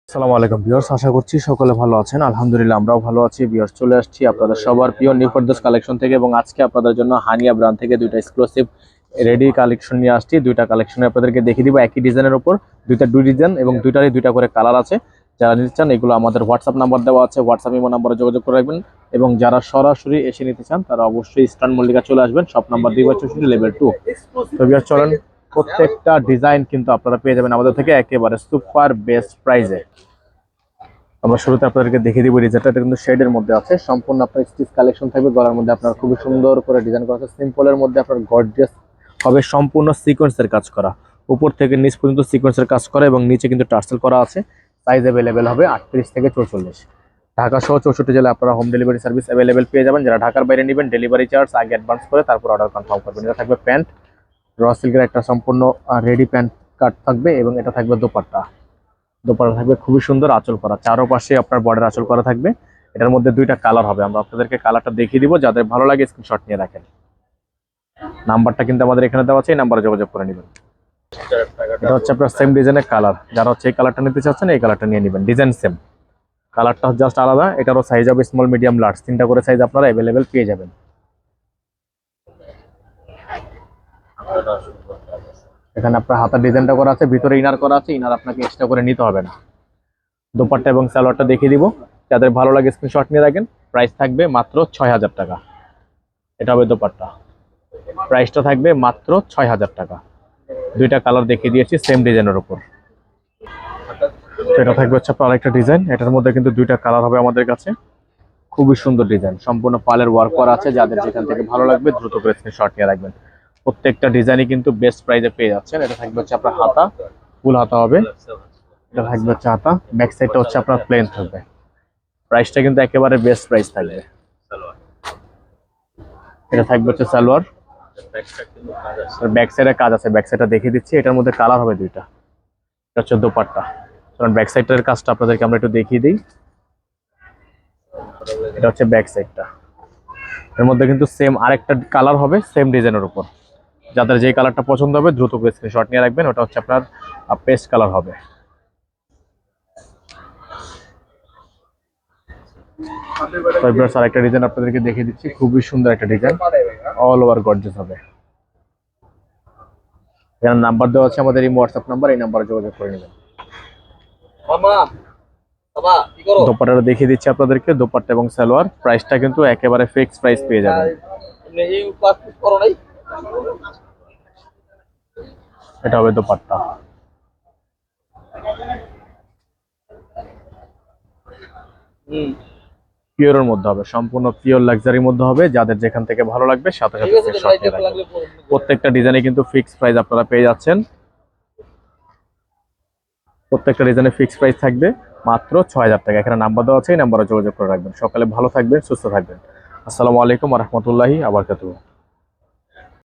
আসসালামু আলাইকুম ভিউয়ার্স, আশা করছি সকলে ভালো আছেন। আলহামদুলিল্লাহ আমরাও ভালো আছি। ভিউয়ার্স, চলে আসছি আপনাদের সবার প্রিয় নিউ ফেরদৌস কালেকশন থেকে এবং আজকে আপনাদের জন্য হানিয়া ব্র্যান্ড থেকে দুইটা এক্সক্লুসিভ রেডি কালেকশন নিয়ে আসছি। দুইটা কালেকশনে আপনাদেরকে দেখিয়ে দিব একই ডিজাইনের উপর দুই ডিজাইন এবং দুইটারই দুইটা করে কালার আছে। যারা নিতে চান এগুলো আমাদের হোয়াটসঅ্যাপ নাম্বার দেওয়া আছে, হোয়াটসঅ্যাপ ইমো নাম্বারে যোগাযোগ করে রাখবেন এবং যারা সরাসরি এসে নিতে চান তারা অবশ্যই ইস্টার্ন মল্লিকা চলে আসবেন, শপ নাম্বার 2/64 লেভেল 2। তো ভিউয়ার্স চলেন, প্রত্যেকটা ডিজাইন কিন্তু আপনারা পেয়ে যাবেন আমাদের থেকে একেবারে সুপার বেস্ট প্রাইসে। আমরা শুরুতে আপনাদেরকে দেখিয়ে দিব ডিজাইনটা কিন্তু শেডের মধ্যে আছে, সম্পূর্ণ আপনার স্টিচ কালেকশন থাকবে। গলার মধ্যে আপনার খুবই সুন্দর করে ডিজাইন করা আছে, সিম্পলের মধ্যে আপনার গর্জিয়াস হবে, সম্পূর্ণ সিকোয়েন্সের কাজ করা, উপর থেকে নিচ পর্যন্ত সিকোয়েন্সের কাজ করা এবং নিচে কিন্তু টার্সেল করা আছে। সাইজ অ্যাভেলেবেল হবে 38 থেকে 44। ঢাকা সহ 64 জেলায় আপনারা হোম ডেলিভারি সার্ভিস অ্যাভেলেবেল পেয়ে যাবেন। যারা ঢাকার বাইরে নেবেন ডেলিভারি চার্জ আগে অ্যাডভান্স করে তারপর অর্ডার কনফার্ম করবেন। এটা থাকবে প্যান্ট, র সিল্কের একটা সম্পূর্ণ রেডি প্যান্ট কাট থাকবে এবং এটা থাকবে দোপাট্টা। দোপাট্টা থাকবে খুবই সুন্দর আঁচল করা, চারোপাশে আপনার বর্ডার আঁচল করা থাকবে। এটার মধ্যে দুইটা কালার হবে, আমরা আপনাদেরকে কালারটা দেখিয়ে দিব, যাদের ভালো লাগে স্ক্রিনশট নিয়ে রাখেন। নাম্বারটা কিন্তু আমাদের এখানে দেওয়া আছে, এই নাম্বারে যোগাযোগ করে নেবেন। এটা হচ্ছে আপনার সেম ডিজাইনের কালার, যারা হচ্ছে এই কালারটা নিতে চাচ্ছেন এই কালারটা নিয়ে নেবেন। ডিজাইন সেম, কালারটা জাস্ট আলাদা। এটারও সাইজ হবে স্মল, মিডিয়াম, লার্জ, তিনটা করে সাইজ আপনারা অ্যাভেলেবেল পেয়ে যাবেন। এখানে আপনার হাতার ডিজাইনটা করা আছে, ভিতরে ইনার করা আছে, ইনার আপনাকে এক্সট্রা করে নিতে হবে না। দোপাট্টা এবং সালোয়ারটা দেখিয়ে দিব, যাদের ভালো লাগে স্ক্রিনশট নিয়ে রাখেন। প্রাইস থাকবে মাত্র 6000 টাকা। এটা হবে দোপাট্টা, প্রাইসটা থাকবে মাত্র 6000 টাকা। দুইটা কালার দেখিয়ে দিয়েছি সেম ডিজাইনের উপর। এটা থাকবে হচ্ছে আপনার আরেকটা ডিজাইন, এটার মধ্যে কিন্তু দুইটা কালার হবে আমাদের কাছে। খুবই সুন্দর ডিজাইন, সম্পূর্ণ পালের ওয়ার্ক করা আছে। যাদের যেখান থেকে ভালো লাগবে দ্রুত করে স্ক্রিনশট নিয়ে রাখবেন। প্রত্যেকটা ডিজাইনই কিন্তু বেস্ট প্রাইসে পেয়ে যাচ্ছেন। এটা থাকবে হচ্ছে আপনার হাতা, ফুল হাতা হবে। এটা থাকবে হচ্ছে হাতা, ব্যাক সাইডটা হচ্ছে আপনার প্লেন থাকবে। প্রাইসটা কিন্তু একেবারে বেস্ট প্রাইস থাকবে। এটা থাকবে হচ্ছে সালোয়ার, ব্যাক সাইডে কাজ আছে, ব্যাক সাইডটা দেখিয়ে দিচ্ছি। এটার মধ্যে কালার হবে দুইটা। এটা হচ্ছে দোপাট্টা, কারণ ব্যাক সাইডের কাজটা আপনাদেরকে আমরা একটু দেখিয়ে দিই। এটা হচ্ছে ব্যাক সাইডটা, এর মধ্যে কিন্তু সেম আরেকটা কালার হবে সেম ডিজাইনের উপর। যাদের যে কালারটা পছন্দ হবে দ্রুত করে স্ক্রিনশট নিয়ে রাখবেন। ওটা হচ্ছে আপনার পেস্ট কালার হবে। আরেকটা ডিজাইন আপনাদেরকে দেখিয়ে দিচ্ছি, খুবই সুন্দর একটা ডিজাইন, অল ওভার গর্জিয়াস হবে। এখানে নাম্বার দেওয়া আছে আমাদের এই হোয়াটসঅ্যাপ নাম্বার, এই নাম্বারে যোগাযোগ করে নেবেন। দোপাট্টাটা দেখিয়ে দিচ্ছি আপনাদেরকে, দোপাট্টা এবং সালোয়ার। প্রাইসটা কিন্তু একেবারে ফিক্স প্রাইস পেয়ে যাবেন। এটা হবে দোপাট্টা, পিওরের মধ্যে হবে, সম্পূর্ণ পিওর লাক্সারির মধ্যে হবে। যাদের যেখান থেকে ভালো লাগবে সাথে সাথে স্ক্রিনশট নিয়ে রাখবেন। প্রত্যেকটা ডিজাইনে কিন্তু ফিক্স প্রাইস আপনারা পেয়ে যাচ্ছেন। প্রত্যেকটা ডিজাইনে ফিক্স প্রাইস থাকবে মাত্র 6000 টাকা। এখানে নাম্বার দেওয়া আছে, এই নাম্বারে যোগাযোগ করে রাখবেন। সকালে ভালো থাকবেন, সুস্থ থাকবেন। আসসালামু আলাইকুম ওয়া রাহমাতুল্লাহি ওয়া বারাকাতুহু।